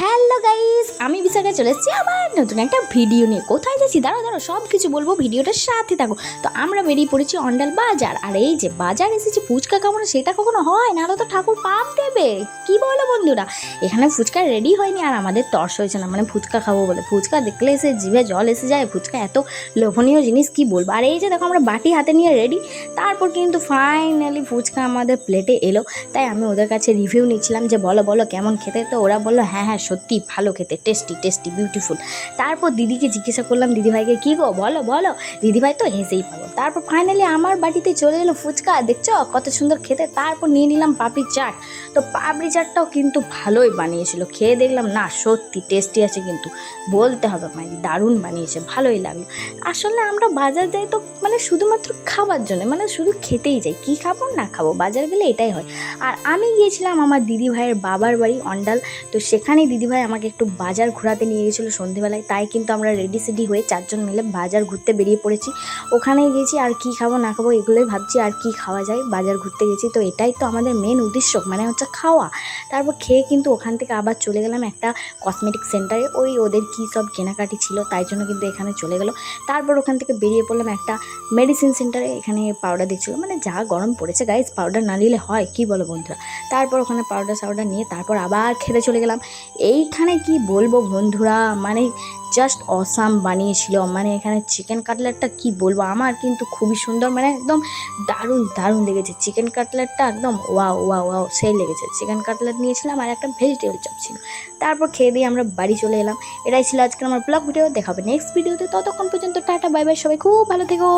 Hello guys, আমি বিশাখা চলে এসেছি আবার নতুন একটা ভিডিও নিয়ে। কোথায় যাচ্ছি দাঁড়াও সব কিছু বলবো, ভিডিওটার সাথে থাকো। তো আমরা বেরিয়ে পড়েছি অন্ডাল বাজার। আর এই যে বাজার এসেছি, ফুচকা খাবো না সেটা কখনো হয় না, তো ঠাকুর পাপ দেবে। কি বলো বন্ধুরা, এখানে ফুচকা রেডি হয়নি আর আমাদের তর্স হয়েছে না, মানে ফুচকা খাবো বলে। ফুচকা দেখলে এসে জিভে জল এসে যায়, ফুচকা এত লোভনীয় জিনিস কি বলবো। আর এই যে দেখো আমরা বাটি হাতে নিয়ে রেডি। তারপর কিন্তু ফাইনালি ফুচকা আমাদের প্লেটে এলো। তাই আমি ওদের কাছে রিভিউ নিচ্ছিলাম যে বলো বলো কেমন খেতে। তো ওরা বললো হ্যাঁ হ্যাঁ সত্যি ভালো খেতে, টেস্টি টেস্টি বিউটিফুল। তারপর দিদিকে জিজ্ঞাসা করলাম, দিদিভাইকে কী গো বলো বলো, দিদিভাই তো হেসেই পাবো। তারপর ফাইনালি আমার বাড়িতে চলে এলো ফুচকা, দেখছো কত সুন্দর খেতে। তারপর নিয়ে নিলাম পাপড়ি চাট। তো পাপড়ি চাটটাও কিন্তু ভালোই বানিয়েছিল, খেয়ে দেখলাম না সত্যি টেস্টি আছে, কিন্তু বলতে হবে মানে দারুণ বানিয়েছে, ভালোই লাগলো। আসলে আমরা বাজার যাই তো মানে শুধুমাত্র খাবার জন্য, মানে শুধু খেতেই যাই, কী খাবো না খাবো বাজার গেলে এটাই হয়। আর আমি গিয়েছিলাম আমার দিদিভাইয়ের বাবার বাড়ি অন্ডাল। তো সেখানেই দিদিভাই আমাকে একটু বাজার ঘোরাতে নিয়ে গেছিলো সন্ধেবেলায়। তাই কিন্তু আমরা রেডি সেডি হয়ে চারজন মিলে বাজার ঘুরতে বেরিয়ে পড়েছি। ওখানেই গেছি, আর কি খাবো না খাবো এগুলোই ভাবছি, আর কি খাওয়া যায়। বাজার ঘুরতে গেছি তো এটাই তো আমাদের মেন উদ্দেশ্য, মানে হচ্ছে খাওয়া। তারপর খেয়ে কিন্তু ওখান থেকে আবার চলে গেলাম একটা কসমেটিক সেন্টারে, ওই ওদের কী সব কেনাকাটি ছিল তাই জন্য কিন্তু এখানে চলে গেলো। তারপর ওখান থেকে বেরিয়ে পড়লাম একটা মেডিসিন সেন্টারে, এখানে পাউডার দিচ্ছিলো, মানে যা গরম পড়েছে গাইজ, পাউডার না নিলে হয় কি বলো বন্ধুরা। তারপর ওখানে পাউডার সাউডার নিয়ে তারপর আবার খেতে চলে গেলাম। এইখানে কি বলবো বন্ধুরা, মানে জাস্ট অসাম বানিয়েছিল। মানে এখানে চিকেন কাটলেটটা কি বলবো, আমার কিন্তু খুবই সুন্দর, মানে একদম দারুণ দারুণ লেগেছে চিকেন কাটলেটটা, একদম ওয়াও ওয়াও ওয়াও সেই লেগেছে। চিকেন কাটলেট নিয়েছিলাম আর একটা ভেজিটেবল চপ ছিল। তারপর খেয়ে দিয়ে আমরা বাড়ি চলে এলাম। এটাই ছিল আজকে আমার ব্লগ ভিডিও, দেখাবে নেক্সট ভিডিওতে। ততক্ষণ পর্যন্ত টাটা বাই বাই, সবাই খুব ভালো থেকো।